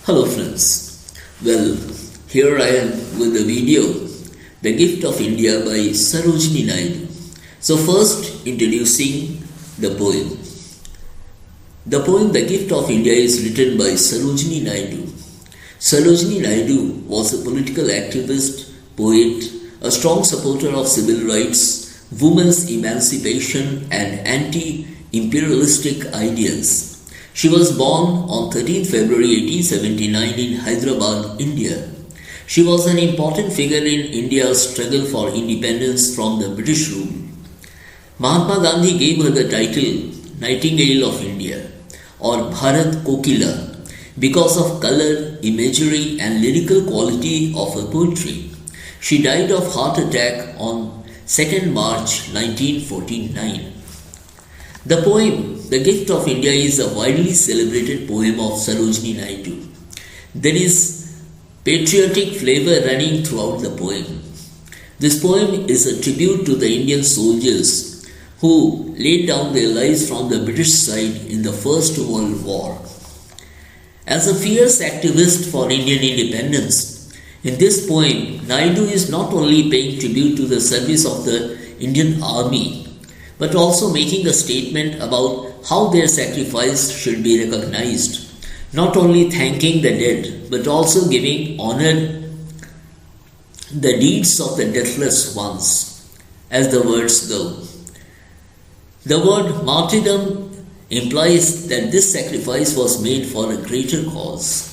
Hello friends. Well, here I am with the video The Gift of India by Sarojini Naidu. So first introducing the poem. The poem The Gift of India is written by Sarojini Naidu. Sarojini Naidu was a political activist, poet, a strong supporter of civil rights, women's emancipation and anti-imperialistic ideals. She was born on 13 February 1879 in Hyderabad, India. She was an important figure in India's struggle for independence from the British rule. Mahatma Gandhi gave her the title Nightingale of India or Bharat Kokila because of color, imagery and lyrical quality of her poetry. She died of heart attack on 2nd March 1949. The poem The Gift of India is a widely celebrated poem of Sarojini Naidu. There is patriotic flavor running throughout the poem. This poem is a tribute to the Indian soldiers who laid down their lives from the British side in the First World War. As a fierce activist for Indian independence, in this poem, Naidu is not only paying tribute to the service of the Indian Army, but also making a statement about how their sacrifice should be recognized, not only thanking the dead, but also giving honor the deeds of the deathless ones, as the words go. The word martyrdom implies that this sacrifice was made for a greater cause.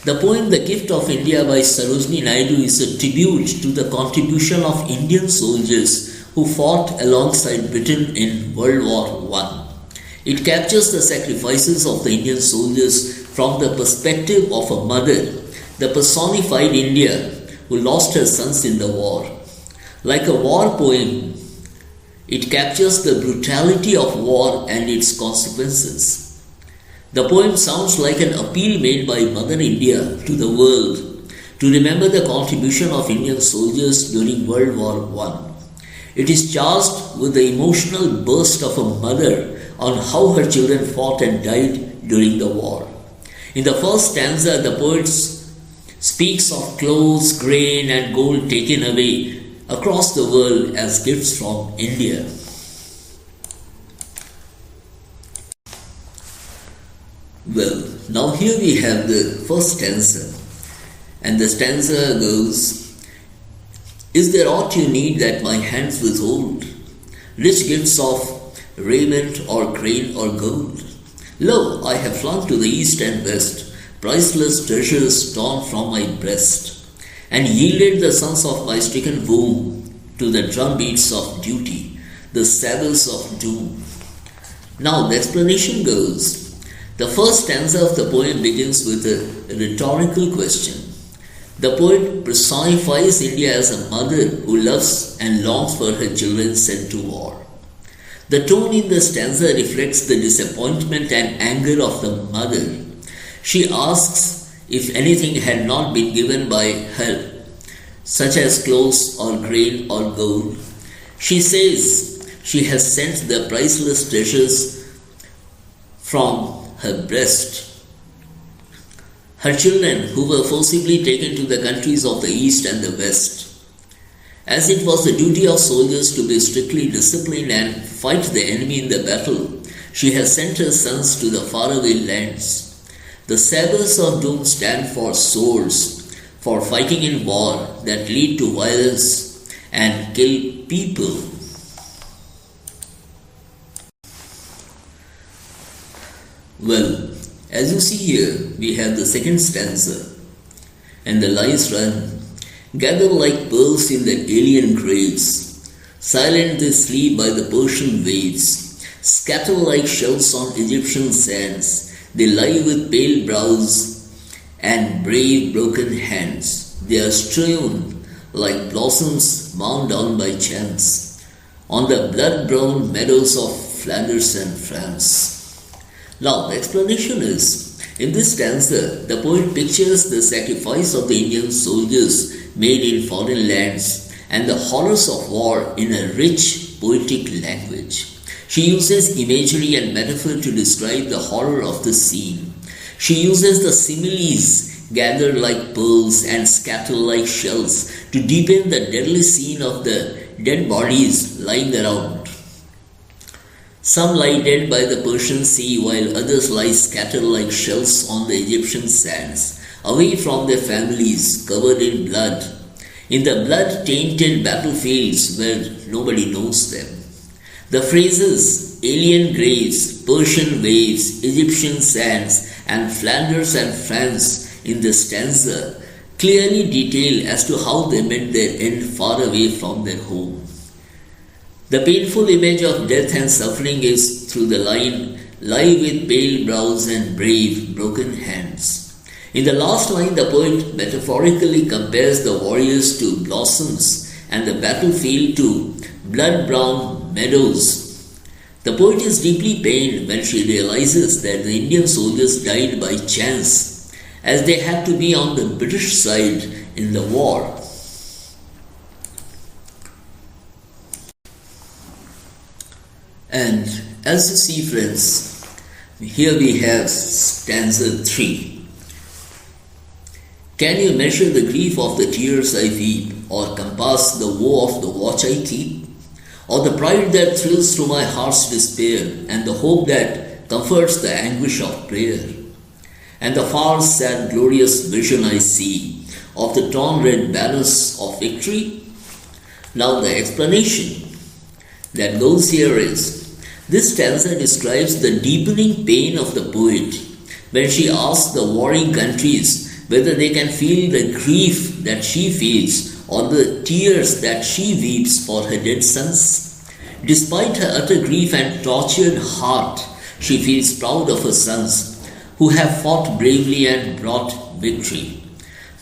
The poem The Gift of India by Sarojini Naidu is a tribute to the contribution of Indian soldiers who fought alongside Britain in World War I. It captures the sacrifices of the Indian soldiers from the perspective of a mother, the personified India who lost her sons in the war. Like a war poem, it captures the brutality of war and its consequences. The poem sounds like an appeal made by Mother India to the world to remember the contribution of Indian soldiers during World War I. It is charged with the emotional burst of a mother on how her children fought and died during the war. In the first stanza, the poet speaks of clothes, grain and gold taken away across the world as gifts from India. Well, now here we have the first stanza, and the stanza goes, "Is there aught you need that my hands withhold? Rich gifts of raiment or grain or gold? Lo, I have flung to the east and west priceless treasures torn from my breast, and yielded the sons of my stricken womb to the drumbeats of duty, the sables of doom." Now the explanation goes, the first stanza of the poem begins with a rhetorical question. The poet personifies India as a mother who loves and longs for her children sent to war. The tone in the stanza reflects the disappointment and anger of the mother. She asks if anything had not been given by her, such as clothes or grain or gold. She says she has sent the priceless treasures from her breast. Her children who were forcibly taken to the countries of the East and the West. As it was the duty of soldiers to be strictly disciplined and fight the enemy in the battle, she has sent her sons to the faraway lands. The sabres of doom stand for swords, for fighting in war that lead to violence and kill people. Well, as you see here, we have the second stanza, and the lines run, "Gather like pearls in the alien graves, silent they sleep by the Persian waves, scatter like shells on Egyptian sands, they lie with pale brows and brave broken hands, they are strewn like blossoms mown down by chance, on the blood-brown meadows of Flanders and France." Now, the explanation is, in this stanza, the poet pictures the sacrifice of the Indian soldiers made in foreign lands and the horrors of war in a rich, poetic language. She uses imagery and metaphor to describe the horror of the scene. She uses the similes gathered like pearls and scattered like shells to deepen the deadly scene of the dead bodies lying around. Some lie dead by the Persian Sea, while others lie scattered like shells on the Egyptian sands, away from their families, covered in blood, in the blood-tainted battlefields where nobody knows them. The phrases alien graves, Persian waves, Egyptian sands, and Flanders and France in the stanza clearly detail as to how they met their end far away from their home. The painful image of death and suffering is through the line, lie with pale brows and brave, broken hands. In the last line, the poet metaphorically compares the warriors to blossoms and the battlefield to blood-brown meadows. The poet is deeply pained when she realizes that the Indian soldiers died by chance, as they had to be on the British side in the war. And as you see, friends, here we have stanza 3. Can you measure the grief of the tears I weep, or compass the woe of the watch I keep? Or the pride that thrills through my heart's despair, and the hope that comforts the anguish of prayer? And the far, sad, glorious vision I see of the torn red banners of victory? Now the explanation that goes here is, this stanza describes the deepening pain of the poet when she asks the warring countries whether they can feel the grief that she feels or the tears that she weeps for her dead sons. Despite her utter grief and tortured heart, she feels proud of her sons who have fought bravely and brought victory.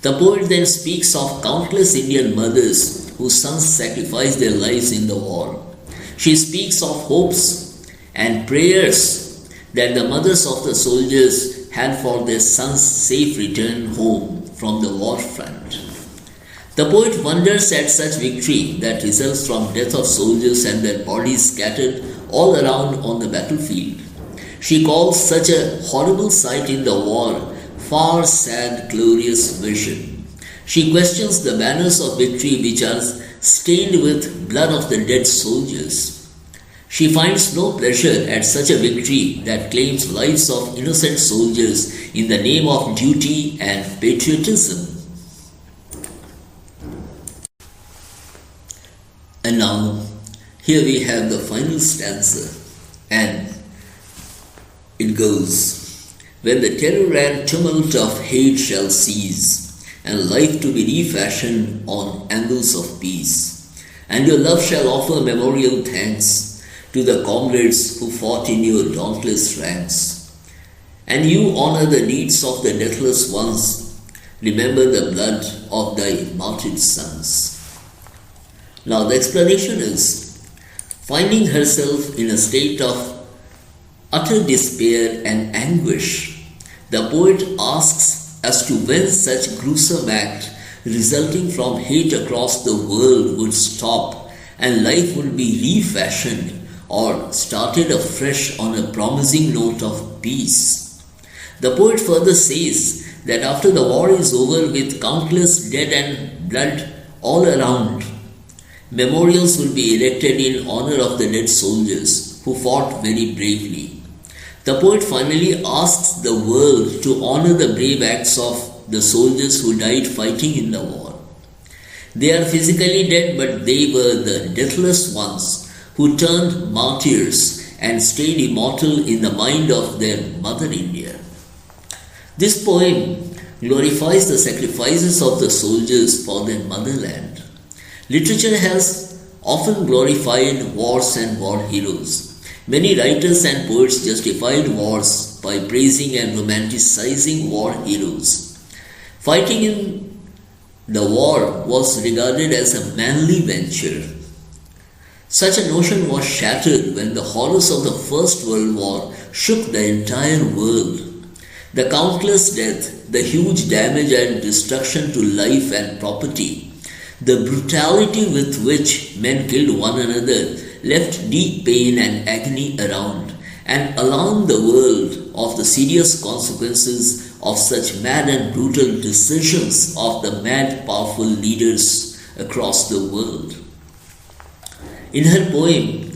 The poet then speaks of countless Indian mothers whose sons sacrificed their lives in the war. She speaks of hopes and prayers that the mothers of the soldiers had for their sons' safe return home from the war front. The poet wonders at such victory that results from death of soldiers and their bodies scattered all around on the battlefield. She calls such a horrible sight in the war far, sad, glorious vision. She questions the banners of victory which are stained with blood of the dead soldiers. She finds no pleasure at such a victory that claims lives of innocent soldiers in the name of duty and patriotism. And now, here we have the final stanza, and it goes, when the terror and tumult of hate shall cease, and life to be refashioned on angles of peace, and your love shall offer memorial thanks to the comrades who fought in your dauntless ranks. And you honor the deeds of the deathless ones, remember the blood of thy martyred sons. Now the explanation is, finding herself in a state of utter despair and anguish, the poet asks as to when such gruesome act resulting from hate across the world would stop and life would be refashioned or started afresh on a promising note of peace. The poet further says that after the war is over with countless dead and blood all around, memorials will be erected in honor of the dead soldiers who fought very bravely. The poet finally asks the world to honor the brave acts of the soldiers who died fighting in the war. They are physically dead, but they were the deathless ones who turned martyrs and stayed immortal in the mind of their mother India. This poem glorifies the sacrifices of the soldiers for their motherland. Literature has often glorified wars and war heroes. Many writers and poets justified wars by praising and romanticizing war heroes. Fighting in the war was regarded as a manly venture. Such a notion was shattered when the horrors of the First World War shook the entire world. The countless death, the huge damage and destruction to life and property, the brutality with which men killed one another left deep pain and agony around, and alarm the world of the serious consequences of such mad and brutal decisions of the mad powerful leaders across the world. In her poem,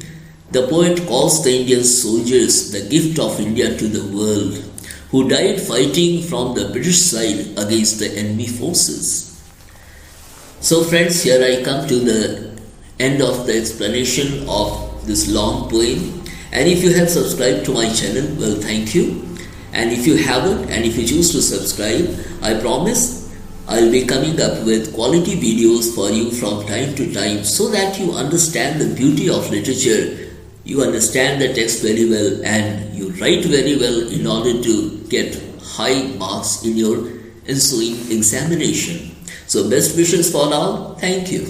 the poet calls the Indian soldiers the gift of India to the world, who died fighting from the British side against the enemy forces. So friends, here I come to the end of the explanation of this long poem. And if you have subscribed to my channel, well, thank you. And if you haven't, and if you choose to subscribe, I promise I'll be coming up with quality videos for you from time to time, so that you understand the beauty of literature, you understand the text very well, and you write very well in order to get high marks in your ensuing examination. So best wishes for now. Thank you.